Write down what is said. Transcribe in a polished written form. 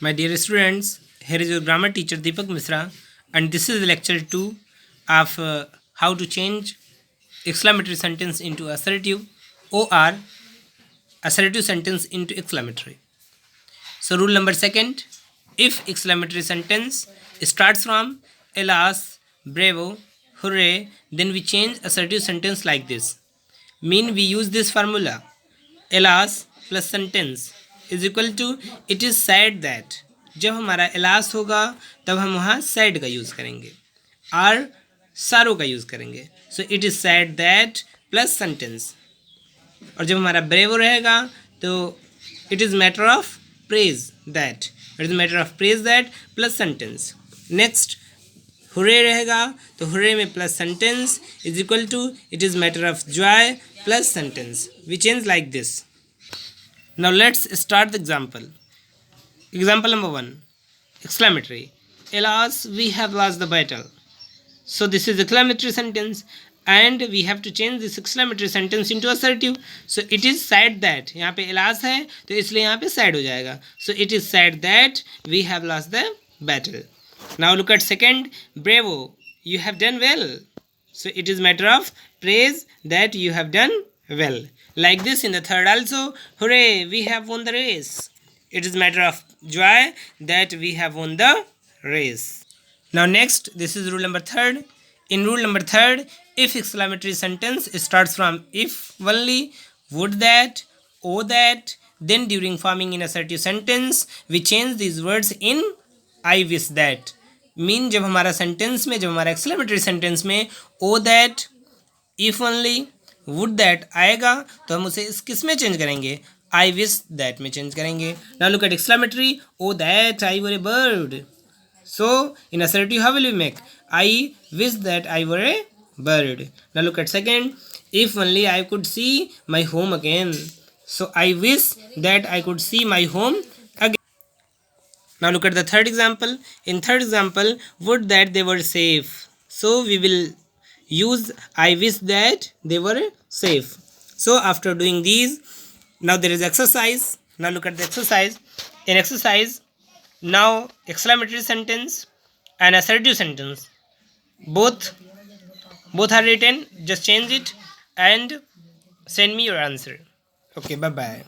My dear students, here is your grammar teacher Deepak Misra, and this is lecture 2 of how to change exclamatory sentence into assertive or assertive sentence into exclamatory. So rule number second, if exclamatory sentence starts from alas, bravo, hooray, then we change assertive sentence like this. Mean we use this formula alas plus sentence is equal to it is sad that. जब हमारा alas होगा तब हम वहाँ sad का use करेंगे, are सारो का यूज़ करेंगे. So it is sad that plus sentence. और जब हमारा ब्रेवो रहेगा तो it is matter of praise that, it is matter of praise that plus sentence. Next hurray रहेगा तो हुरे में plus sentence is equal to it is matter of joy plus sentence. We change like this. Now let's start the example. Example number 1, exclamatory. Alas, we have lost the battle. So this is exclamatory sentence and we have to change this exclamatory sentence into assertive. So it is sad that, यहाँ पे alas है तो इसलिए यहाँ पे sad हो जाएगा. So it is sad that we have lost the battle. Now look at second, bravo, you have done well. So it is matter of praise that you have done well. Like this in the third also, hooray, we have won the race. It is matter of joy that we have won the race. Now next, this is rule number third. In rule number third, if exclamatory sentence starts from if only, would that, oh that, then during forming in assertive sentence, we change these words in I wish that. Mean जब हमारा sentence में, जब हमारा exclamatory sentence में O that, if only, would that आएगा तो हम उसे किस में चेंज करेंगे, आई विश दैट में चेंज करेंगे. Now look at exclamatory, O that I were a bird. So in assertive how will we make, I wish that I were a bird. Now look at second, if only I could see my home again. So I wish that I could see my home. Now look at the third example. In third example, would that they were safe. So we will use I wish that they were safe. So after doing these, now there is exercise. Now look at the exercise. In exercise, now exclamatory sentence and assertive sentence both are written. Just change it and send me your answer. Okay, bye bye.